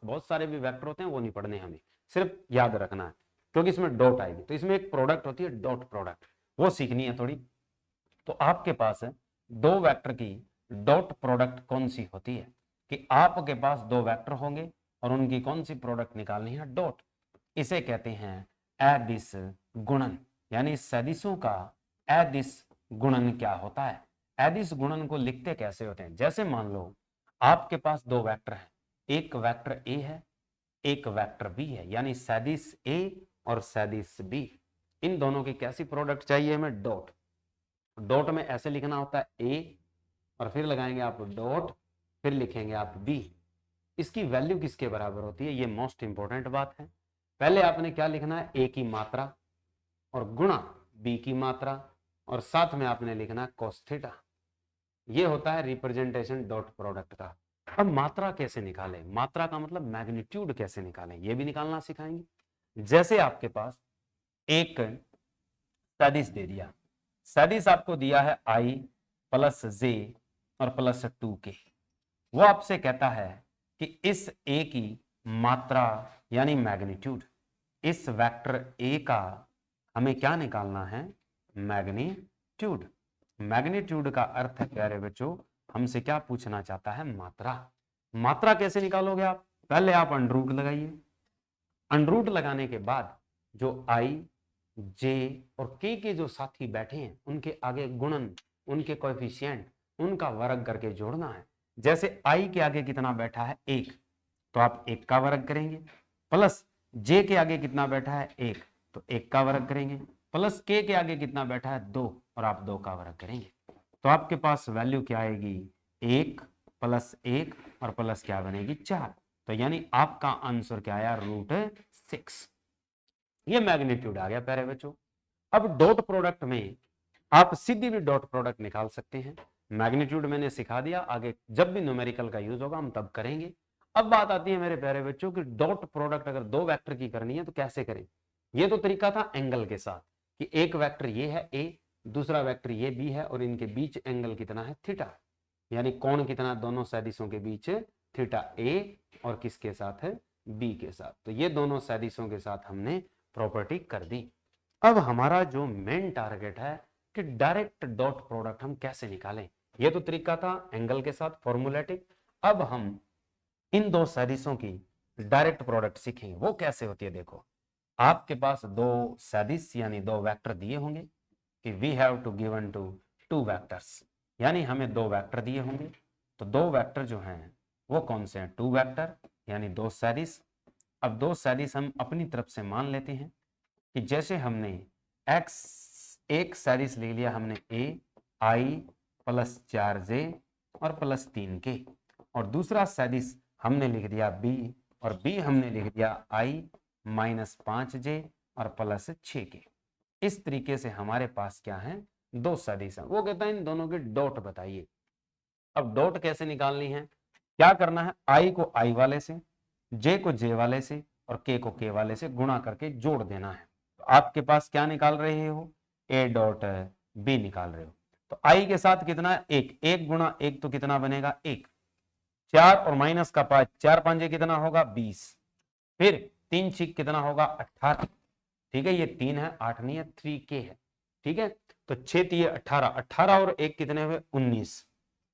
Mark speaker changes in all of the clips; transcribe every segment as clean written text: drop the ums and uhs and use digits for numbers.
Speaker 1: बहुत सारे भी वेक्टर होते हैं, वो नहीं पढ़ने हमें, सिर्फ याद रखना है क्योंकि इसमें डॉट आएगी। तो इसमें एक प्रोडक्ट होती है डॉट प्रोडक्ट, वो सीखनी है थोड़ी। तो आपके पास है दो वेक्टर की डॉट प्रोडक्ट कौन सी होती है, कि आपके पास दो वेक्टर होंगे और उनकी कौन सी प्रोडक्ट निकालनी है, डॉट। इसे कहते हैं अदिश गुणन, यानी सदिशों का अदिश गुणन क्या होता है। अदिश गुणन को लिखते कैसे होते हैं, जैसे मान लो आपके पास दो वेक्टर हैं, एक वेक्टर ए है, एक वेक्टर बी है, यानी सदिश ए और सदिश बी। इन दोनों की कैसी प्रोडक्ट चाहिए हमें, डॉट। डॉट में ऐसे लिखना होता है ए और फिर लगाएंगे आप डॉट, फिर लिखेंगे आप बी। इसकी वैल्यू किसके बराबर होती है, ये मोस्ट इंपॉर्टेंट बात है। पहले आपने क्या लिखना है, ए की मात्रा और गुणा बी की मात्रा, और साथ में आपने लिखना है cos थीटा। ये होता है रिप्रेजेंटेशन डॉट प्रोडक्ट का। अब मात्रा कैसे निकालें, मात्रा का मतलब मैग्नीट्यूड कैसे निकालें, ये भी निकालना सिखाएंगे। जैसे आपके पास एक सदिश दे दिया, सदिश आपको दिया है आई प्लस जे और प्लस 2k। वो आपसे कहता है कि इस ए की मात्रा यानी मैग्नीट्यूड, इस वेक्टर ए का हमें क्या निकालना है, मैग्नीट्यूड। मैग्नीट्यूड का अर्थ है प्यारे बच्चों, हमसे क्या पूछना चाहता है, मात्रा। मात्रा कैसे निकालोगे आप, पहले आप अंडरूट लगाइए। अंडरूट लगाने के बाद जो आई जे और के जो साथी बैठे हैं उनके आगे गुणन, उनके कोएफिशिएंट, उनका वर्ग करके जोड़ना है। जैसे आई के आगे कितना बैठा है, एक, तो आप एक का वर्ग करेंगे, प्लस जे के आगे कितना बैठा है, एक, तो एक का वर्ग करेंगे, प्लस के आगे कितना बैठा है, दो, और आप दो का वर्ग करेंगे। तो आपके पास वैल्यू क्या आएगी, एक प्लस एक और प्लस क्या बनेगी, 4। तो यानी आपका आंसर क्या आया, √6। ये मैग्नीट्यूड आ गया प्यारे बच्चों। अब डॉट प्रोडक्ट में आप सीधी भी डॉट प्रोडक्ट निकाल सकते हैं। मैग्नीट्यूड मैंने सिखा दिया, आगे जब भी न्यूमेरिकल का यूज होगा हम तब करेंगे। अब बात आती है मेरे प्यारे बच्चों कि डॉट प्रोडक्ट अगर दो वेक्टर की करनी है तो कैसे करें। ये तो तरीका था एंगल के साथ, कि एक वेक्टर ये है ए, दूसरा वेक्टर ये बी है, और इनके बीच एंगल कितना है, थीटा, यानी कोण कितना दोनों सदिशों के बीच, थीटा ए, और किसके साथ है, बी के साथ। तो ये दोनों सदिशों के साथ हमने प्रॉपर्टी कर दी। अब हमारा जो मेन टारगेट है कि डायरेक्ट डॉट प्रोडक्ट हम कैसे निकालें। ये तो तरीका था एंगल के साथ फॉर्मूलेटिक। अब हम इन दो सदिशों की डायरेक्ट प्रोडक्ट सीखेंगे, वो कैसे होती है। देखो आपके पास दो सदिश यानी दो वेक्टर दिए होंगे कि we have to given to two vectors, यानी हमें दो वेक्टर दिए होंगे। तो दो वेक्टर जो हैं वो कौन से हैं, टू वेक्टर यानी दो सदिश। अब दो सदिश हम अपनी तरफ से मान लेते हैं कि जैसे हमने x एक सदिश ले लिया हमने a i प्लस 4j और प्लस 3k, और दूसरा सदिश हमने लिख दिया b और b हमने लिख दिया i माइनस 5j और प्लस 6k। इस तरीके से हमारे पास क्या है, दो सदिश हैं। वो कहता है इन दोनों के डॉट बताइए। अब डॉट कैसे निकालनी है, क्या करना है, i को i वाले से, j को j वाले से और k को k वाले से गुणा करके जोड़ देना है। तो आपके पास क्या निकाल रहे हो, a डॉट b निकाल रहे हो। तो i के साथ कितना है, एक, एक गुणा एक तो कितना बनेगा, एक, 4 और माइनस का 5, 4 5 कितना होगा, 20, फिर 3 6 कितना होगा, 18। ठीक है, ये 3 है, 8 नहीं है, 3k है। ठीक है, तो 6 3 18, 18 और 1 कितने हुए, 19।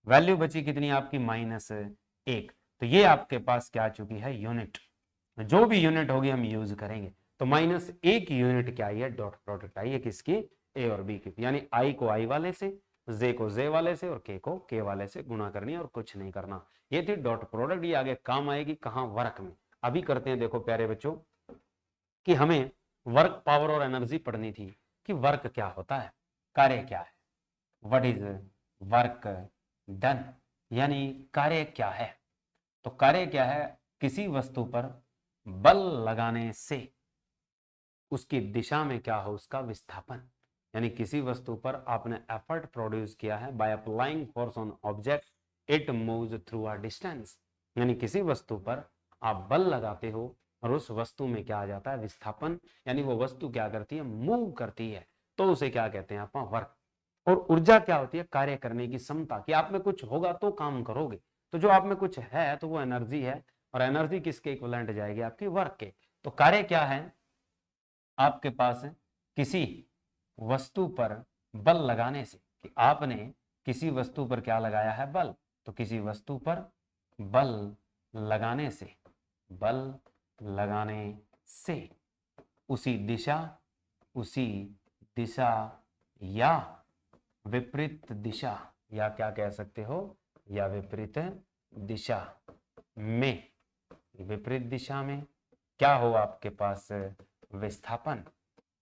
Speaker 1: वैल्यू बची कितनी आपकी, -1। तो ये आपके पास क्या आ चुकी है, यूनिट। जो भी यूनिट होगी हम यूज करेंगे। तो -1 यूनिट क्या आई है, डॉट प्रोडक्ट आई है किसकी, ए और बी की। यानी आई को आई वाले से, जे को जे वाले से और के को के वाले से गुणा करनी है और कुछ नहीं करना। ये थी डॉट प्रोडक्ट। ये आगे काम आएगी कहां, वर्क में। अभी करते हैं, देखो प्यारे बच्चों कि हमें वर्क पावर और एनर्जी पढ़नी थी कि वर्क क्या होता है, कार्य क्या है, व्हाट इज वर्क डन, यानी कार्य क्या है। तो कार्य क्या है, किसी वस्तु पर बल लगाने से उसकी दिशा में क्या हो, उसका विस्थापन। यानी किसी वस्तु पर आपने एफर्ट प्रोड्यूस किया है, by applying force on object it moves through a distance. यानी किसी वस्तु पर आप बल लगाते हो और उस वस्तु में क्या आ जाता है, विस्थापन, यानी वो वस्तु क्या करती है, मूव करती है। तो उसे क्या कहते हैं आप, वर्क। और ऊर्जा क्या होती है, कार्य करने की क्षमता, कि आप में कुछ होगा तो काम करोगे। तो जो आप में कुछ है तो वो एनर्जी है, और एनर्जी किसके इक्विवेलेंट जाएगी, आपकी वर्क के। तो कार्य क्या है, आपके पास किसी वस्तु पर बल लगाने से, कि आपने किसी वस्तु पर क्या लगाया है, बल, तो किसी वस्तु पर बल लगाने से, बल लगाने से उसी दिशा या विपरीत दिशा, या क्या कह सकते हो, या विपरीत दिशा में, विपरीत दिशा में क्या हो आपके पास, विस्थापन,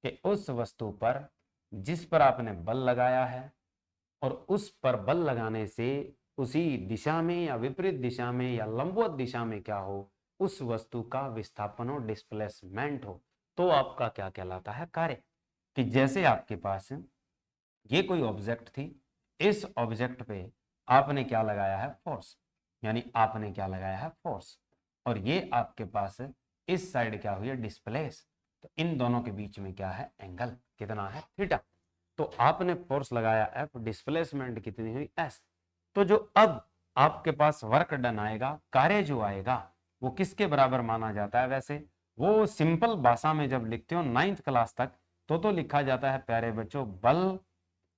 Speaker 1: कि उस वस्तु पर जिस पर आपने बल लगाया है और उस पर बल लगाने से उसी दिशा में या विपरीत दिशा में या लंबवत दिशा में क्या हो, उस वस्तु का विस्थापन हो, डिस्प्लेसमेंट हो, तो आपका क्या कहलाता है, कार्य। कि जैसे आपके पास ये कोई ऑब्जेक्ट थी, इस ऑब्जेक्ट पे आपने क्या लगाया है, फोर्स, यानी आपने क्या लगाया है, फोर्स, और ये आपके पास इस साइड क्या हुई है, डिस्प्लेस, तो इन दोनों के बीच में क्या है, एंगल कितना है, थीटा। तो आपने फोर्स लगाया एफ, डिस्प्लेसमेंट कितनी हुई, एस। तो जो अब आपके पास वर्क डन आएगा, कार्य जो आएगा, वो किसके बराबर माना जाता है, वैसे वो सिंपल भाषा में जब लिखते हो 9th क्लास तक तो लिखा जाता है प्यारे बच्चों, बल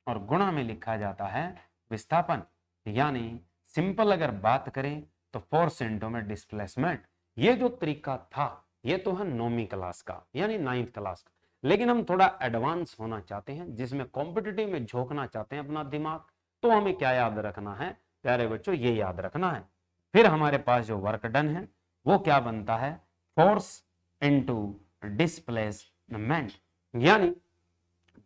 Speaker 1: और गुणा में लिखा जाता है विस्थापन। यानी सिंपल अगर बात करें तो फोर्स इंटू में डिस्प्लेसमेंट। ये जो तरीका था ये तो है 9वीं क्लास का, यानी 9th क्लास का, लेकिन हम थोड़ा एडवांस होना चाहते हैं, जिसमें कॉम्पिटिटिव में झोंकना चाहते हैं अपना दिमाग, तो हमें क्या याद रखना है प्यारे बच्चों, ये याद रखना है। फिर हमारे पास जो वर्क डन है वो क्या बनता है, फोर्स इंटू डिस्प्लेसमेंट, यानी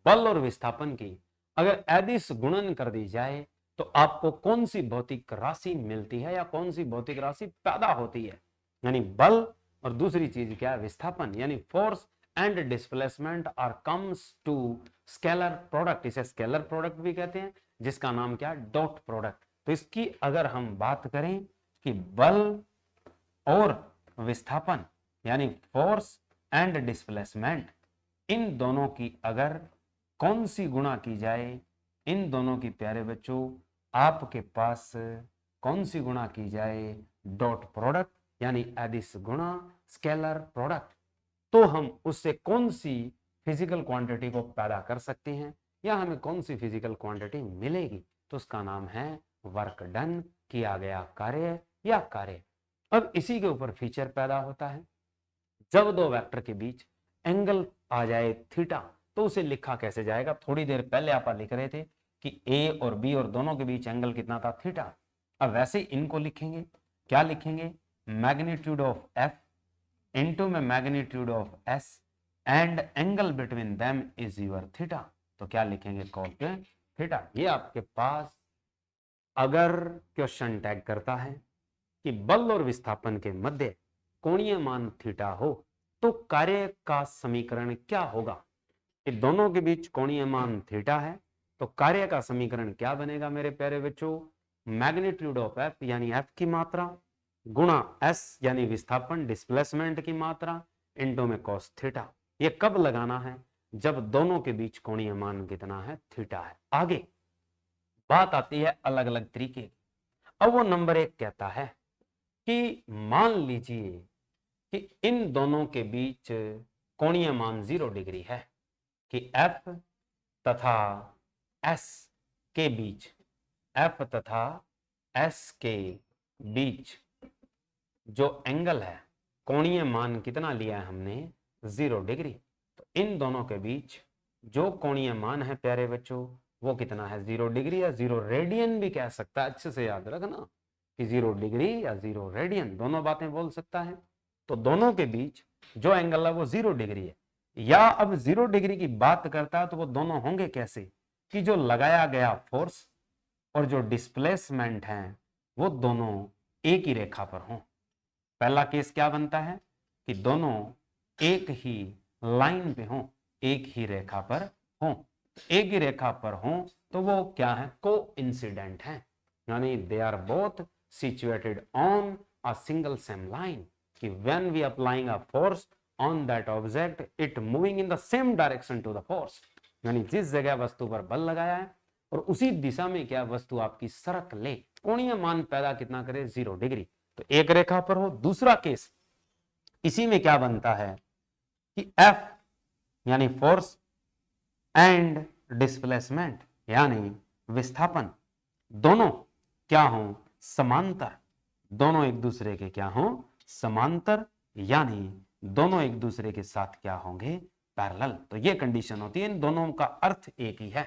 Speaker 1: बल और विस्थापन की अगर अदिश गुणन कर दी जाए तो आपको कौन सी भौतिक राशि मिलती है या कौन सी भौतिक राशि पैदा होती है, यानी बल और दूसरी चीज क्या है, विस्थापन, यानी force and displacement are comes to scalar product. इसे स्केलर प्रोडक्ट भी कहते हैं, जिसका नाम क्या है, डॉट प्रोडक्ट। तो इसकी अगर हम बात करें कि बल और विस्थापन यानी फोर्स एंड डिस्प्लेसमेंट, इन दोनों की अगर कौन सी गुणा की जाए, इन दोनों की प्यारे बच्चों आपके पास कौन सी गुणा की जाए, डॉट प्रोडक्ट, यानी अदिश गुणा स्केलर प्रोडक्ट, तो हम उससे कौन सी फिजिकल क्वांटिटी को पैदा कर सकते हैं या हमें कौन सी फिजिकल क्वांटिटी मिलेगी, तो उसका नाम है वर्क डन, किया गया कार्य या कार्य। अब इसी के ऊपर फीचर पैदा होता है, जब दो वेक्टर के बीच एंगल आ जाए थीटा तो उसे लिखा कैसे जाएगा। थोड़ी देर पहले आप लिख रहे थे कि ए और बी और दोनों के बीच एंगल कितना था, थीटा। अब वैसे इनको लिखेंगे, क्या लिखेंगे, मैग्नीट्यूड ऑफ एफ इनटू में magnitude of S and angle between them is your theta. तो क्या लिखेंगे, कॉस थीटा। ये आपके पास अगर क्वेश्चन टैग करता है कि बल और विस्थापन के मध्य कोणीय मान थीटा हो तो कार्य का समीकरण क्या होगा, कि दोनों के बीच कोणीय मान थीटा है तो कार्य का समीकरण क्या बनेगा मेरे प्यारे बच्चों, मैग्नीट्यूड ऑफ एफ यानी एफ की मात्रा गुणा एस यानी विस्थापन डिस्प्लेसमेंट की मात्रा इनटू में कॉस थीटा। ये कब लगाना है, जब दोनों के बीच कोणीय मान कितना है, थीटा है। आगे बात आती है अलग अलग तरीके की। अब वो नंबर 1 कहता है कि मान लीजिए कि इन दोनों के बीच कोणीय मान 0 डिग्री है, कि F तथा S के बीच, F तथा S के बीच जो एंगल है, कोणीय मान कितना लिया है हमने, 0 डिग्री। तो इन दोनों के बीच जो कोणीय मान है प्यारे बच्चों वो कितना है, 0 डिग्री या 0 रेडियन भी कह सकता है, अच्छे से याद रखना कि 0 डिग्री या 0 रेडियन दोनों बातें बोल सकता है। तो दोनों के बीच जो एंगल है वो 0 डिग्री है। या अब 0 डिग्री की बात करता है तो वो दोनों होंगे कैसे, कि जो लगाया गया फोर्स और जो डिस्प्लेसमेंट है वो दोनों एक ही रेखा पर हों। पहला केस क्या बनता है कि दोनों एक ही लाइन पे हों, एक ही रेखा पर हों। एक ही रेखा पर हों तो वो क्या है, कोइंसिडेंट है, यानी they are both situated on a single same line, कि when we applying a force on that object it moving in the same direction to the force, यानी जिस जगह वस्तु पर बल लगाया है और उसी दिशा में क्या वस्तु आपकी सरक ले, कोणीय मान पैदा कितना करे, 0 डिग्री। तो एक रेखा पर हो। दूसरा केस, इसी में क्या बनता है कि F यानी फोर्स एंड डिस्प्लेसमेंट यानी विस्थापन दोनों क्या हो, समांतर, दोनों एक दूसरे के क्या हो, समांतर, यानी दोनों एक दूसरे के साथ क्या होंगे, पैरेलल। तो ये कंडीशन होती है, इन दोनों का अर्थ एक ही है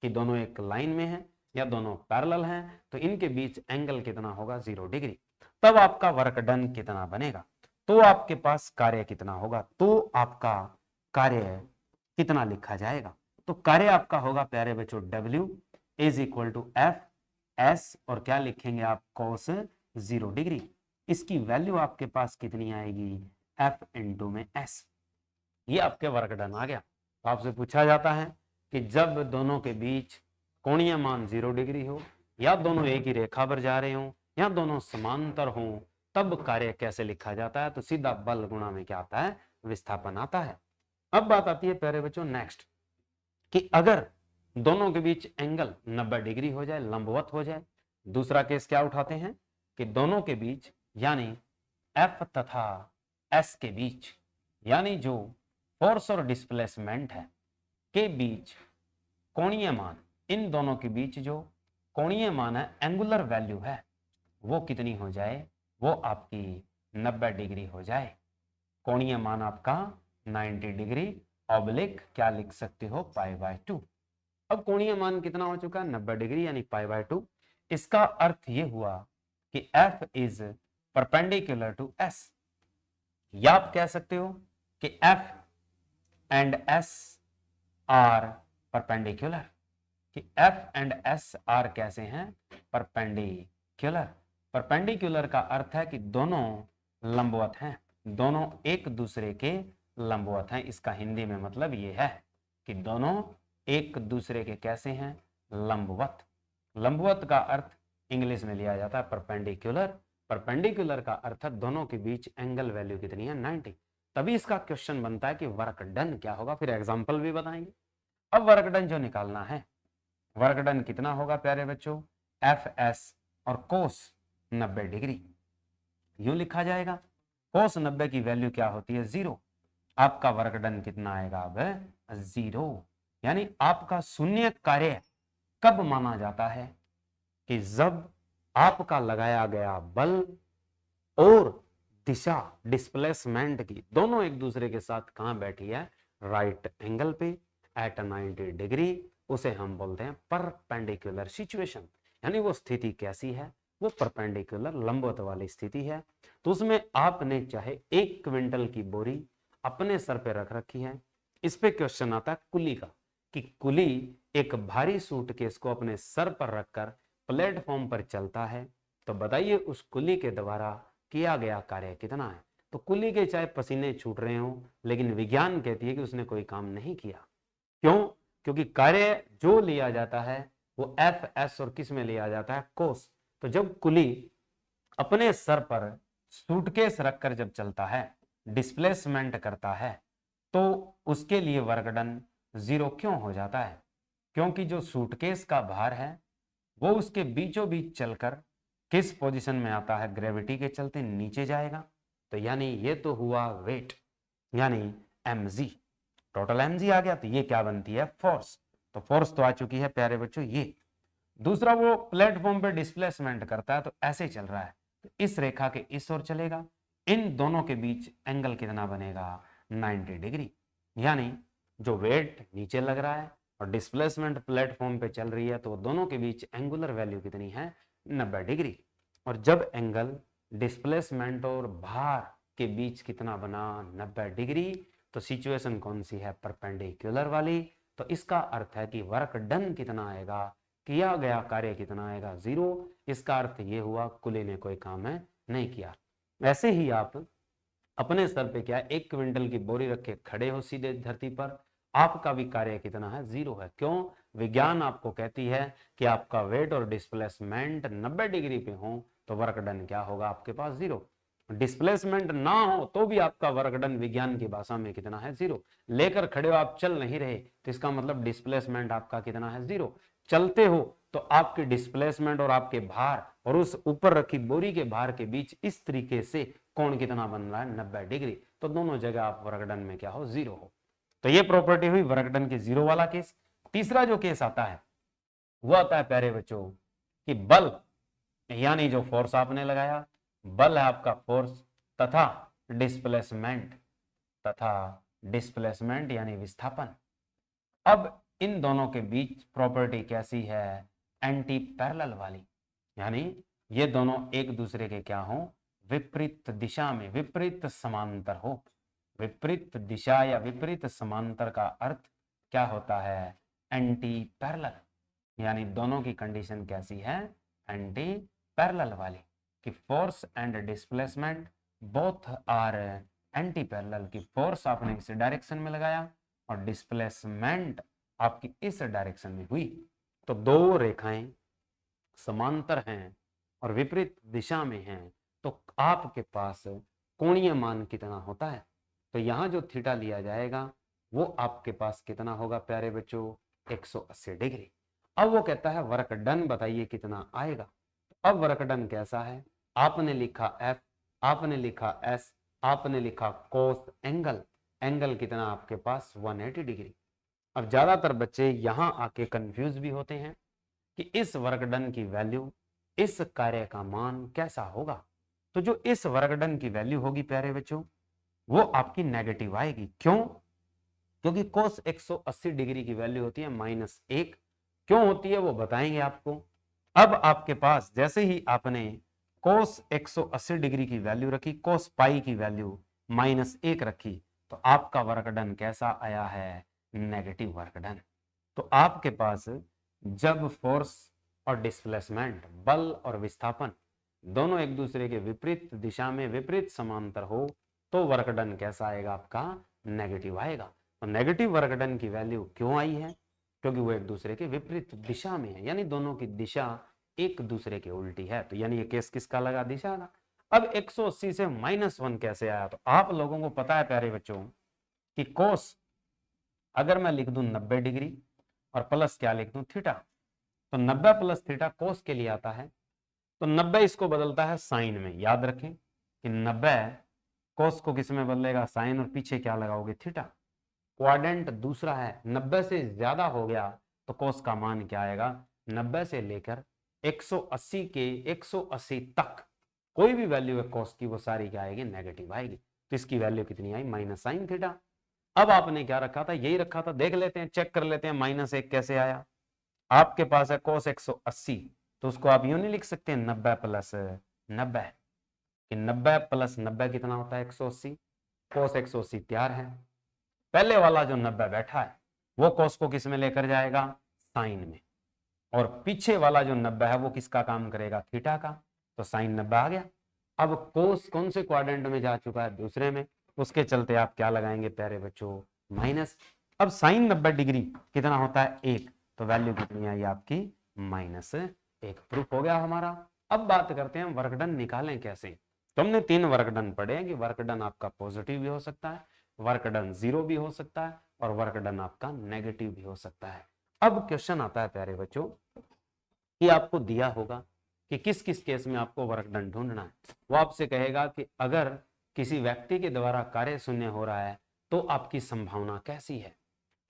Speaker 1: कि दोनों एक लाइन में हैं या दोनों पैरेलल हैं, तो इनके बीच एंगल कितना होगा, 0 डिग्री। तब आपका वर्क डन कितना बनेगा, तो आपके पास कार्य कितना होगा, तो आपका कार्य कितना लिखा जाएगा। तो कार्य आपका होगा प्यारे बच्चों W is equal to F S, और क्या लिखेंगे आप, cos 0 डिग्री। इसकी वैल्यू आपके पास कितनी आएगी, F इंटू में S। ये आपके वर्क डन आ गया। तो आपसे पूछा जाता है कि जब दोनों के बीच कोणीय मान 0 डिग्री हो, या दोनों एक ही रेखा पर जा रहे हो, या दोनों समांतर हो, तब कार्य कैसे लिखा जाता है, तो सीधा बल गुणा में क्या आता है, विस्थापन आता है। अब बात आती है प्यारे बच्चों नेक्स्ट, कि अगर दोनों के बीच एंगल 90 डिग्री हो जाए, लंबवत हो जाए। दूसरा केस क्या उठाते हैं कि दोनों के बीच यानी F तथा S के बीच, यानी जो फोर्स और डिस्प्लेसमेंट है के बीच कोणीय मान, इन दोनों के बीच जो कोणीय मान है, एंगुलर वैल्यू है, वो कितनी हो जाए, वो आपकी 90 डिग्री हो जाए। कोणीय मान आपका 90 डिग्री ऑब्लिक क्या लिख सकते हो, π/2। अब कोणीय मान कितना हो चुका है, 90 डिग्री यानी π/2। इसका अर्थ ये हुआ कि F is perpendicular to S, या आप कह सकते हो कि F and S are perpendicular, कि F एंड S आर कैसे हैं, परपेंडिकुलर। परपेंडिकुलर का अर्थ है कि दोनों लंबवत हैं, दोनों एक दूसरे के लंबवत हैं। इसका हिंदी में मतलब ये है कि दोनों एक दूसरे के कैसे हैं, लंबवत। लंबवत का अर्थ इंग्लिश में लिया जाता है परपेंडिकुलर। परपेंडिकुलर का अर्थ है दोनों के बीच एंगल वैल्यू कितनी है, 90। तभी इसका क्वेश्चन बनता है कि वर्क डन क्या होगा, फिर एग्जांपल भी बताएंगे। अब वर्क डन जो निकालना है, वर्क डन कितना होगा प्यारे बच्चों, Fs और कोस 90 डिग्री यूं लिखा जाएगा। कोस 90 की वैल्यू क्या होती है, 0। आपका वर्क डन कितना आएगा, अब 0। यानी आपका शून्य कार्य कब माना जाता है, कि जब आपका लगाया गया बल और दिशा डिस्प्लेसमेंट की दोनों एक दूसरे के साथ कहां बैठी है, राइट एंगल पे एट 90 डिग्री, उसे हम बोलते हैं परपेंडिकुलर सिचुएशन। यानी वो स्थिति कैसी है, वो परपेंडिकुलर लंबवत वाली स्थिति है। तो उसमें आपने चाहे 1 क्विंटल की बोरी अपने सर पे रख रखी है, इस पे क्वेश्चन आता है कुली का, कि कुली एक भारी सूटकेस को अपने सर पर रखकर प्लेटफॉर्म पर चलता है, तो बताइए उस कुली के द्वारा किया गया कार्य कितना है। तो कुली के चाहे पसीने छूट रहे हो, लेकिन विज्ञान कहती है कि उसने कोई काम नहीं किया। क्यों, क्योंकि कार्य जो लिया जाता है वो Fs और किस में लिया जाता है, कोस। तो जब कुली अपने सर पर सूटकेस रखकर जब चलता है, डिस्प्लेसमेंट करता है, तो उसके लिए वर्क डन 0 क्यों हो जाता है, क्योंकि जो सूटकेस का भार है वो उसके बीचों बीच चलकर किस पोजीशन में आता है, ग्रेविटी के चलते नीचे जाएगा। तो यानी ये तो हुआ वेट, यानी mg, टोटल mg आ गया। तो ये क्या बनती है, फोर्स। तो फोर्स तो आ चुकी है प्यारे बच्चों ये। दूसरा, वो प्लेटफॉर्म पे डिस्प्लेसमेंट करता है, तो ऐसे चल रहा है, तो इस रेखा के इस ओर चलेगा। इन दोनों के बीच एंगल कितना बनेगा, 90 डिग्री। यानी जो वेट नीचे लग रहा है और डिस्प्लेसमेंट प्लेटफॉर्म पे चल रही है, तो दोनों के बीच एंगुलर वैल्यू कितनी है, 90 डिग्री। और जब एंगल डिस्प्लेसमेंट और भार के बीच कितना बना, 90 डिग्री, तो सिचुएशन कौन सी है, परपेंडिकुलर वाली। तो इसका अर्थ है कि वर्क डन कितना आएगा, किया गया कार्य कितना आएगा, 0। इसका अर्थ ये हुआ कुली ने कोई काम है नहीं किया। ऐसे ही आप अपने सर पे क्या 1 क्विंटल की बोरी रखे खड़े हो सीधे धरती पर, आपका भी कार्य कितना है, 0 है। क्यों, विज्ञान आपको कहती है कि आपका वेट और डिस्प्लेसमेंट 90 डिग्री पे हो, तो वर्क डन क्या होगा आपके पास, 0। डिस्प्लेसमेंट ना हो तो भी आपका वर्क डन विज्ञान की भाषा में कितना है, 0। लेकर खड़े हो आप, चल नहीं रहे, तो इसका मतलब डिस्प्लेसमेंट आपका कितना है, 0। चलते हो तो आपके डिस्प्लेसमेंट और आपके भार और उस ऊपर रखी बोरी के भार के बीच इस तरीके से कोण कितना बन रहा है 90 डिग्री। तो दोनों जगह आप वर्क डन में क्या हो, जीरो हो। तो ये प्रॉपर्टी हुई वर्क डन के जीरो वाला केस। तीसरा जो केस आता है वो आता है प्यारे बच्चों कि बल यानी जो फोर्स आपने लगाया, बल है आपका फोर्स तथा डिस्प्लेसमेंट यानी विस्थापन। अब इन दोनों के बीच प्रॉपर्टी कैसी है, एंटी पैरेलल वाली, यानी ये दोनों एक दूसरे के क्या हो, विपरीत दिशा में, विपरीत समांतर हो। विपरीत दिशा या विपरीत समांतर का अर्थ क्या होता है, एंटी पैरेलल। यानी दोनों की कंडीशन कैसी है, एंटी पैरेलल वाली, कि force and displacement both are anti parallel, की फोर्स आपने इस डायरेक्शन में लगाया और डिस्प्लेसमेंट आपकी इस डायरेक्शन में हुई। तो दो रेखाएं समांतर हैं और विपरीत दिशा में हैं, तो आपके पास कोणीय मान कितना होता है। तो यहां जो थीटा लिया जाएगा वो आपके पास कितना होगा प्यारे बच्चों, 180 डिग्री। अब वो कहता है वर्क डन बताइए कितना आएगा। अब वर्क डन कैसा है, आपने लिखा F, आपने लिखा S, आपने लिखा कोस एंगल, एंगल कितना आपके पास 180 डिग्री। अब ज्यादातर बच्चे यहां आके कंफ्यूज भी होते हैं कि इस वर्क डन की वैल्यू, इस कार्य का मान कैसा होगा। तो जो इस वर्क डन की वैल्यू होगी प्यारे बच्चों वो आपकी नेगेटिव आएगी। क्यों, क्योंकि कोस 180 डिग्री की वैल्यू होती है -1। क्यों होती है वो बताएंगे आपको। अब आपके पास जैसे ही आपने कोस 180 डिग्री की वैल्यू रखी, कोस पाई की वैल्यू -1 रखी, तो आपका वर्क डन कैसा आया है, नेगेटिव वर्क डन। तो आपके पास जब फोर्स और डिस्प्लेसमेंट, बल और विस्थापन दोनों एक दूसरे के विपरीत दिशा में, विपरीत समांतर हो, तो वर्क डन कैसा आएगा, आपका नेगेटिव आएगा। तो नेगेटिव वर्क डन की वैल्यू क्यों आई है, क्योंकि वो एक दूसरे के विपरीत दिशा में है, यानी दोनों की दिशा एक दूसरे के उल्टी है। तो यानी ये केस किसका लगा, दिशा का। अब 180 से -1 कैसे आया, तो आप लोगों को पता है प्यारे बच्चों कि कोस अगर मैं लिख दूं 90 डिग्री और प्लस क्या लिख दूं, थीटा, तो 90 प्लस थीटा कोस के लिए आता है। तो 90 इसको बदलता है साइन में, याद रखें कि 90 कोस को किस में बदलेगा, साइन, और पीछे क्या लगाओगे, थीटा। क्वाड्रेंट दूसरा है, 90 से ज्यादा हो गया तो कोस का मान क्या आएगा, 90 से लेकर 180 के 180 तक कोई भी वैल्यू है कोस की, वो सारी क्या आएगी, नेगेटिव आएगी। तो इसकी वैल्यू कितनी आई, -sin थीटा। अब आपने क्या रखा था, यही रखा था, देख लेते हैं, चेक कर लेते हैं -1 कैसे आया। आपके पास है कोस 180, तो उसको आप यूं नहीं लिख सकते 90 प्लस 90, कि 90 प्लस 90 कितना होता है, 180। कोस 180 तैयार है, पहले वाला जो 90 बैठा है वो कोस को किस में लेकर जाएगा, साइन में, और पीछे वाला जो 90 है वो किसका काम करेगा, थीटा का। तो साइन 90 आ गया। अब कोस कौन से क्वाड्रेंट में जा चुका है, दूसरे में, उसके चलते आप क्या लगाएंगे प्यारे बच्चों, माइनस। अब साइन 90 डिग्री कितना होता है, 1, तो वैल्यू कितनी आई आपकी, -1। प्रूफ हो गया हमारा। अब बात करते हैं वर्क डन निकालें कैसे। तो हमने 3 वर्क डन पढ़े हैं कि वर्क डन आपका पॉजिटिव भी हो सकता है, वर्क डन 0 भी हो सकता है, और वर्क डन आपका नेगेटिव भी हो सकता है। अब क्वेश्चन आता है प्यारे बच्चों कि आपको दिया होगा कि किस किस केस में आपको वर्क डन ढूंढना है। वो आपसे कहेगा कि अगर किसी व्यक्ति के द्वारा कार्य शून्य हो रहा है तो आपकी संभावना कैसी है।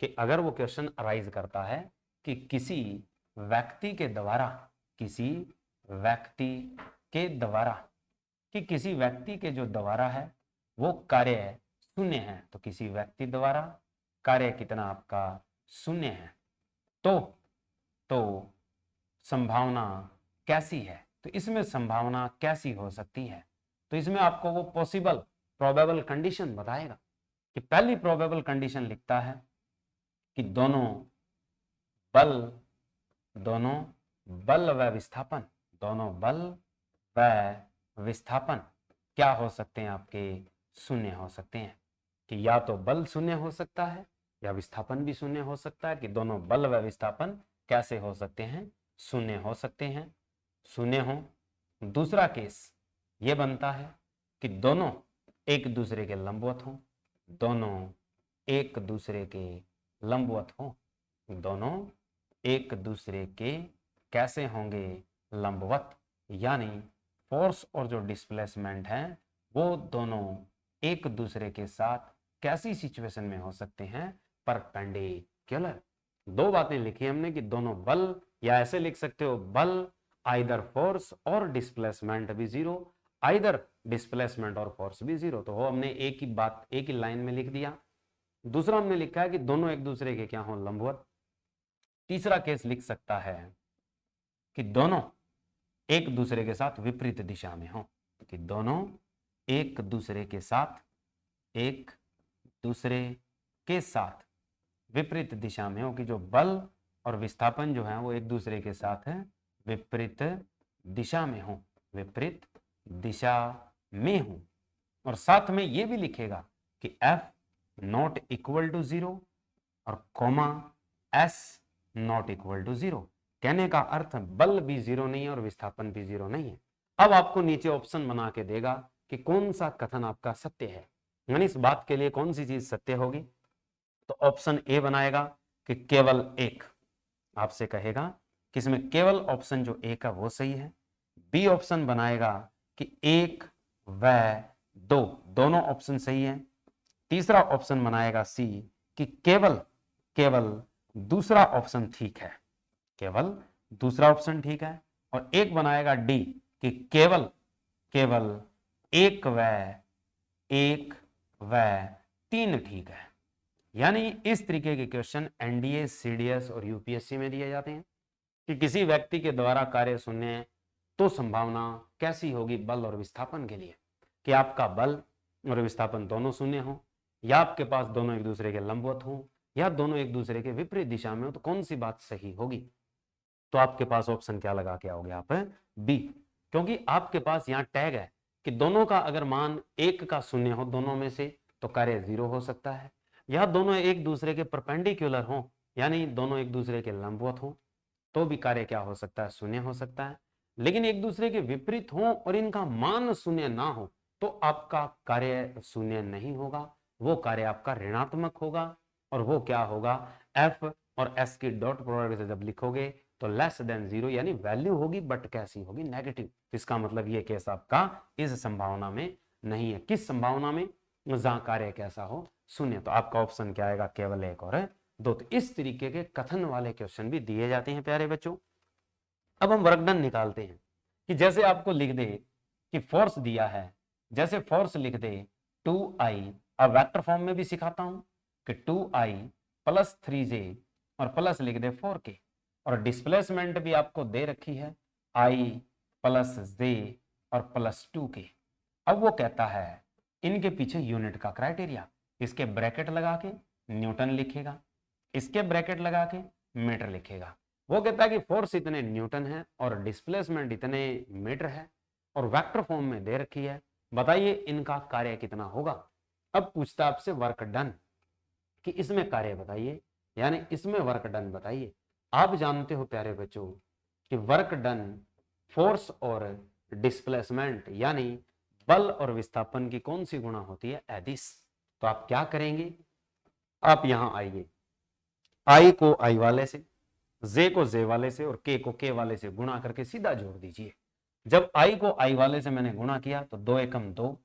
Speaker 1: कि अगर वो क्वेश्चन अराइज करता है कि किसी व्यक्ति के द्वारा, किसी व्यक्ति के द्वारा, कि किसी व्यक्ति के जो द्वारा है वो कार्य शून्य है, तो किसी व्यक्ति द्वारा कार्य कितना आपका शून्य है, तो संभावना कैसी है। तो इसमें संभावना कैसी हो सकती है, तो इसमें आपको वो पॉसिबल प्रोबेबल कंडीशन बताएगा। कि पहली प्रोबेबल कंडीशन लिखता है कि दोनों बल व विस्थापन, दोनों बल व विस्थापन क्या हो सकते हैं, आपके शून्य हो सकते हैं। कि या तो बल शून्य हो सकता है या विस्थापन भी शून्य हो सकता है, कि दोनों बल व विस्थापन कैसे हो सकते हैं, शून्य हो सकते हैं, शून्य हो। दूसरा केस ये बनता है कि दोनों एक दूसरे के लंबवत हों, दोनों एक दूसरे के लंबवत हों, दोनों एक दूसरे के कैसे होंगे, लंबवत, यानी फोर्स और जो डिस्प्लेसमेंट है वो दोनों एक दूसरे के साथ कैसी सिचुएशन में हो सकते हैं, परपेंडिकुलर। दो बातें लिखी हमने कि दोनों बल, या ऐसे लिख सकते हो बल आइदर फोर्स और डिस्प्लेसमेंट भी जीरो, आइदर डिस्प्लेसमेंट और फोर्स भी जीरो। तो वो हमने एक ही बात एक ही लाइन में लिख दिया। दूसरा हमने लिखा है कि दोनों एक दूसरे के क्या हो, लंबवत। तीसरा केस लिख सकता है कि दोनों एक दूसरे के साथ विपरीत दिशा में हो, कि दोनों एक दूसरे के साथ विपरीत दिशा में हो, कि जो बल और विस्थापन जो है वो एक दूसरे के साथ है विपरीत दिशा में हो, विपरीत दिशा में हो। और साथ में ये भी लिखेगा कि F नॉट इक्वल टू 0 और comma S not equal to 0। कहने का अर्थ बल भी 0 नहीं है और विस्थापन भी 0 नहीं है। अब आपको नीचे ऑप्शन बना के देगा कि कौन सा कथन आपका सत्य है, यानी इस बात के लिए कौन सी चीज सत्य होगी। तो ऑप्शन ए बनाएगा कि केवल एक, आपसे कहेगा कि इसमें केवल ऑप्शन जो ए का वो सही है। बी ऑप्शन बनाएगा कि एक व दो, दोनों ऑप्शन सही है। तीसरा ऑप्शन बनाएगा सी कि केवल दूसरा ऑप्शन ठीक है, केवल दूसरा ऑप्शन ठीक है। और एक बनाएगा डी कि केवल एक व तीन ठीक है। यानी इस तरीके के क्वेश्चन एनडीए, सीडीएस और यूपीएससी में दिए जाते हैं कि किसी व्यक्ति के द्वारा कार्य शून्य है तो संभावना कैसी होगी बल और विस्थापन के लिए, कि आपका बल और विस्थापन दोनों शून्य हो, या आपके पास दोनों एक दूसरे के लंबवत हो, या दोनों एक दूसरे के विपरीत दिशा में हो, तो कौन सी बात सही होगी। तो आपके पास ऑप्शन क्या लगा के आओगे आप, बी, क्योंकि आपके पास यहाँ टैग है कि दोनों का अगर मान एक का शून्य हो दोनों में से तो कार्य 0 हो सकता है, या दोनों एक दूसरे के परपेंडिकुलर हो, यानी दोनों एक दूसरे के लंबवत हो, तो भी कार्य क्या हो सकता है, शून्य हो सकता है। लेकिन एक दूसरे के विपरीत हो और इनका मान शून्य ना हो तो आपका कार्य शून्य नहीं होगा, वो कार्य आपका ऋणात्मक होगा। और वो क्या होगा, एफ और एस की डॉट प्रोडक्ट से जब लिखोगे तो लेस देन 0, यानी वैल्यू होगी बट कैसी होगी, नेगेटिव। इसका मतलब ये केस आपका इस संभावना में नहीं है। किस संभावना में, जहां कार्य कैसा हो, शून्य। तो आपका ऑप्शन क्या आएगा, केवल एक और दो। तो इस तरीके के कथन वाले क्वेश्चन भी दिए जाते हैं प्यारे बच्चों। अब हम वर्कडन निकालते हैं कि जैसे आपको लिख दे कि फोर्स दिया है, जैसे फोर्स लिख दे 2I, अब वेक्टर फॉर्म में भी सिखाता हूं कि 2I प्लस 3J और प्लस लिख दे 4K, और डिस्प्लेसमेंट भी आपको दे रखी है I प्लस J और प्लस 2K। अब वो कहता है इनके पीछे यूनिट का क्राइटेरिया, इसके ब्रैकेट लगा के न्यूटन लिखेगा, इसके ब्रैकेट लगा के मीटर लिखेगा। वो कहता है कि फोर्स इतने न्यूटन है और डिस्प्लेसमेंट इतने मीटर है और वेक्टर फॉर्म में दे रखी है, बताइए इनका कार्य कितना होगा। अब पूछता है आपसे वर्क डन, कि इसमें कार्य बताइए, यानी इसमें वर्क डन बताइए। आप जानते हो प्यारे बच्चों कि वर्क डन फोर्स और डिस्प्लेसमेंट यानी बल और विस्थापन की कौन सी गुणा होती है, एडिस। तो आप क्या करेंगे, आप यहां आइए, आई को आई वाले से, जे को जे वाले से और के को के वाले से गुणा करके सीधा जोड़ दीजिए। जब आई को आई वाले से मैंने गुणा किया तो 2 एकम 2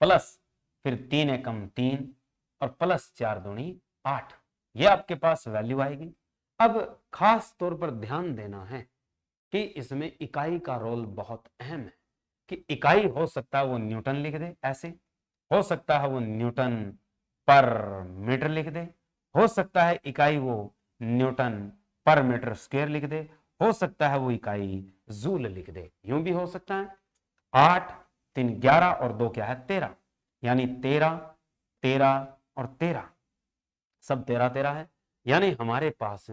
Speaker 1: प्लस फिर 3 एकम 3 और प्लस 4 दूनी 8, ये आपके पास वैल्यू आएगी। अब खास तौर पर ध्यान देना है कि इसमें इकाई का रोल बहुत अहम है, कि इकाई हो सकता है वो न्यूटन लिख दे, ऐसे हो सकता है वो न्यूटन पर मीटर लिख दे, हो सकता है इकाई वो न्यूटन पर मीटर स्क्वायर लिख दे, हो सकता है वो इकाई जूल लिख दे, यूं भी हो सकता है। 8 3 11 और 2 क्या है 13, यानी 13 13 और 13 सब 13 13 है। यानी हमारे पास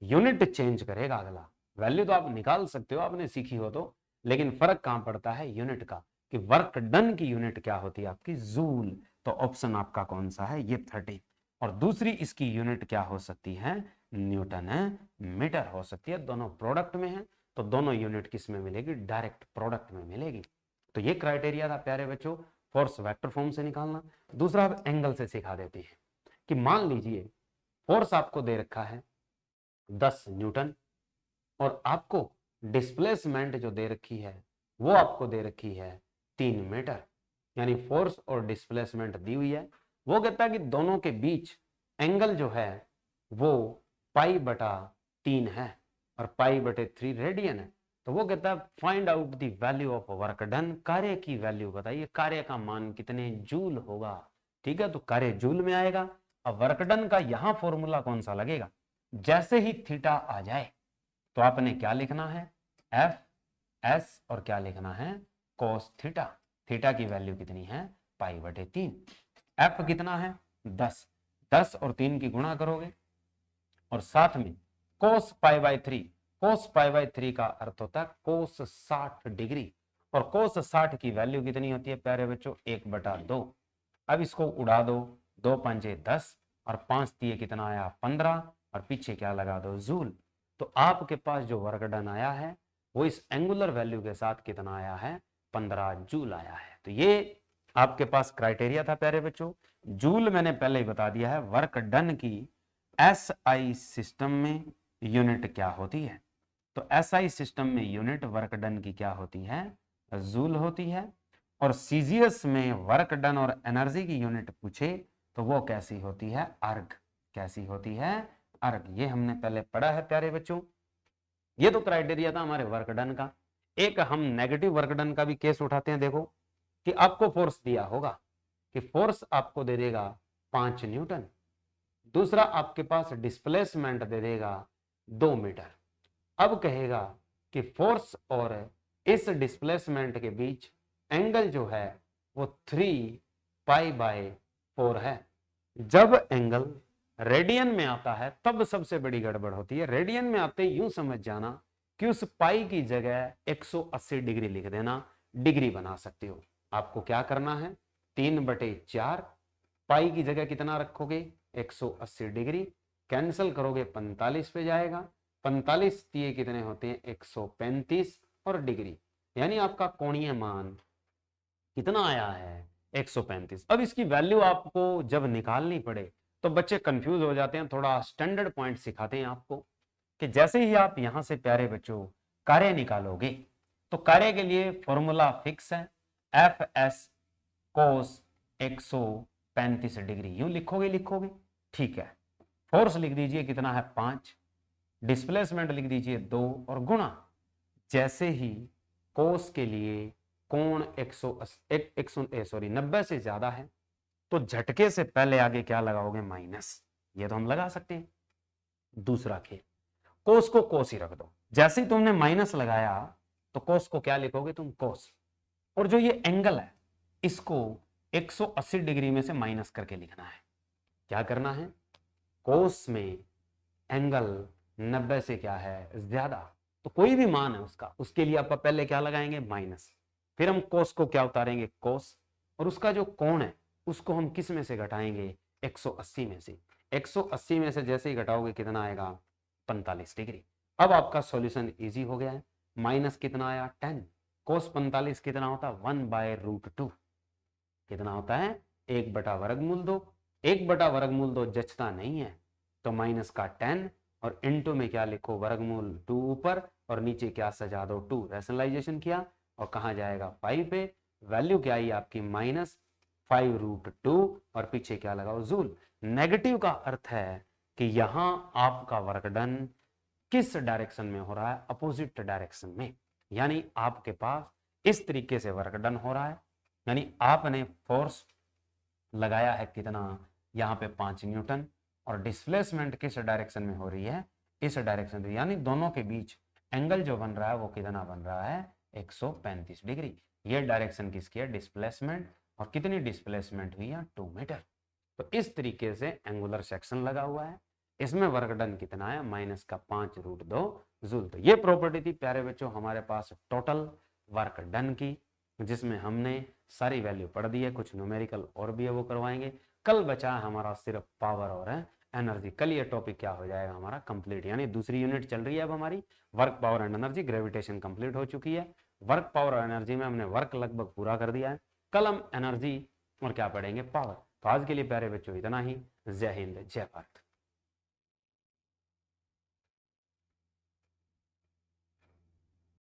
Speaker 1: यूनिट चेंज करेगा, अगला वैल्यू तो आप निकाल सकते हो आपने सीखी हो तो, लेकिन फर्क कहां पड़ता है यूनिट का, कि वर्क डन की यूनिट क्या होती है आपकी, जूल। तो ऑप्शन आपका कौन सा है, ये 30। और दूसरी इसकी यूनिट क्या हो सकती है, न्यूटन मीटर हो सकती है। दोनों प्रोडक्ट में है तो दोनों यूनिट किस में मिलेगी, डायरेक्ट प्रोडक्ट में मिलेगी। तो ये क्राइटेरिया था प्यारे बच्चों फोर्स वेक्टर फॉर्म से निकालना। दूसरा अब एंगल से सिखा देते हैं कि मान लीजिए फोर्स आपको दे रखा है 10 न्यूटन, और आपको डिस्प्लेसमेंट जो दे रखी है वो आपको दे रखी है 3 मीटर, यानी फोर्स और डिस्प्लेसमेंट दी हुई है। वो कहता है कि दोनों के बीच एंगल जो है वो π/3 है और π/3 रेडियन है। तो वो कहता है find out the value of work done, कार्य की वैल्यू बताइए, कार्य का मान कितने जूल होगा। ठीक है, तो कार्य जूल में आएगा। अब वर्क डन का यहां फॉर्मूला कौन सा लगेगा, जैसे ही थीटा आ जाए तो आपने क्या लिखना है, एफ एस, और क्या लिखना है, कोस थीटा। थीटा की वैल्यू कितनी है, π/3। एफ कितना है, 10, 10 और 3 की गुणा करोगे और साथ में कोस π/3, कोस π/3 का अर्थ होता है कोस 60 डिग्री, और कोस 60 की वैल्यू कितनी होती है प्यारे बच्चों, 1/2। अब इसको उड़ा दो, 2 पंजे 10 और 5 दिए कितना आया, 15, और पीछे क्या लगा दो, जूल। तो आपके पास जो वर्क डन आया है वो इस एंगुलर वैल्यू के साथ कितना आया है, 15 जूल आया है। तो ये आपके पास क्राइटेरिया था प्यारे बच्चों। जूल मैंने पहले ही बता दिया है, वर्क डन की एसआई सिस्टम में यूनिट क्या होती है। तो एसआई सिस्टम में यूनिट वर्क डन की क्या होती है, जूल होती है। और सीजीएस में वर्क डन और एनर्जी की यूनिट पूछे तो वो कैसी होती है, अर्ग। कैसी होती है, अर्ग। ये हमने पहले पढ़ा है प्यारे बच्चों। ये तो क्राइटेरिया था हमारे वर्क डन का। एक हम नेगेटिव वर्क डन का भी केस उठाते हैं। देखो कि आपको फोर्स दिया होगा कि फोर्स आपको दे देगा 5 न्यूटन, दूसरा आपके पास डिस्प्लेसमेंट दे देगा 2 मीटर। अब कहेगा कि फोर्स और इस डिस्प्लेसमेंट के बीच एंगल जो है वो 3π/4 है। जब एंगल रेडियन में आता है तब सबसे बड़ी गड़बड़ होती है। रेडियन में आते यूं समझ जाना कि उस पाई की जगह 180 डिग्री लिख देना, डिग्री बना सकते हो। आपको क्या करना है, 3/4, पाई की जगह कितना रखोगे, 180 डिग्री, कैंसिल करोगे 45 पे जाएगा, 45 दिए कितने होते हैं, 135, और डिग्री, यानी आपका कोणीय मान कितना आया है, 135। अब इसकी वैल्यू आपको जब निकालनी पड़े तो बच्चे कंफ्यूज हो जाते हैं। थोड़ा स्टैंडर्ड पॉइंट सिखाते हैं आपको कि जैसे ही आप यहां से प्यारे बच्चों कार्य निकालोगे तो कार्य के लिए फॉर्मूला फिक्स है, एफ एस कोस 135 डिग्री, यूं लिखोगे, ठीक है। फोर्स लिख दीजिए कितना है, 5, डिस्प्लेसमेंट लिख दीजिए 2, और गुणा जैसे ही कोस के लिए कोण 90 से ज्यादा है तो झटके से पहले आगे क्या लगाओगे, माइनस। ये तो हम लगा सकते हैं। दूसरा खेल, कोस को कोस ही रख दो। जैसे ही तुमने माइनस लगाया तो कोस को क्या लिखोगे तुम, कोस। और जो ये एंगल है इसको 180 डिग्री में से माइनस करके लिखना है। क्या करना है, कोस में एंगल 90 से क्या है, ज्यादा, तो कोई भी मान है उसका, उसके लिए आप पहले क्या लगाएंगे, माइनस। फिर हम कोस को क्या उतारेंगे, कोस, और उसका जो कोण है उसको हम किस में से घटाएंगे, 180 में से। 180 में से जैसे ही घटाओगे कितना आएगा, 45 डिग्री। अब आपका सॉल्यूशन इजी हो गया है। माइनस कितना आया, 10, कोस 45 कितना होता है, 1/√2, कितना होता है, 1/√2। 1/√2 जचता नहीं है तो माइनस का 10 और इनटू में क्या लिखो, वर्गमूल 2 ऊपर और नीचे क्या सजा दो, 2। रैशनलाइजेशन किया और कहां जाएगा, पाई पे। वैल्यू क्या आई आपकी, -5√2, और पीछे क्या लगाओ, जूल। नेगेटिव का अर्थ है कि यहां आपका वर्क डन किस डायरेक्शन में हो रहा है, अपोजिट डायरेक्शन में। यानी आपके पास इस तरीके से वर्क डन हो रहा है, यानी आपने फोर्स लगाया है कितना, यहाँ पे 5 न्यूटन, और डिस्प्लेसमेंट किस डायरेक्शन में हो रही है, इस डायरेक्शन में, यानी दोनों के बीच एंगल जो बन रहा है वो कितना बन रहा है, 135 डिग्री। ये डायरेक्शन किसकी है, डिस्प्लेसमेंट, और कितनी डिस्प्लेसमेंट हुई है, 2 मीटर। तो इस तरीके से एंगुलर सेक्शन लगा हुआ है। इसमें वर्क डन कितना है, -5√2 जूल। तो ये प्रॉपर्टी थी प्यारे बच्चों हमारे पास टोटल वर्क डन की, जिसमें हमने सारी वैल्यू पढ़ दी है। कुछ न्यूमेरिकल और भी है वो करवाएंगे। कल बचा है हमारा सिर्फ पावर और एनर्जी। कल ये टॉपिक क्या हो जाएगा हमारा कंप्लीट, यानी दूसरी यूनिट चल रही है अब हमारी, work power and energy. Gravitation complete हो चुकी है। वर्क पावर और एनर्जी में हमने वर्क लगभग पूरा कर दिया है। कल हम एनर्जी और क्या पढ़ेंगे, पावर। तो आज के लिए प्यारे बच्चों इतना ही। जय हिंद, जय भारत।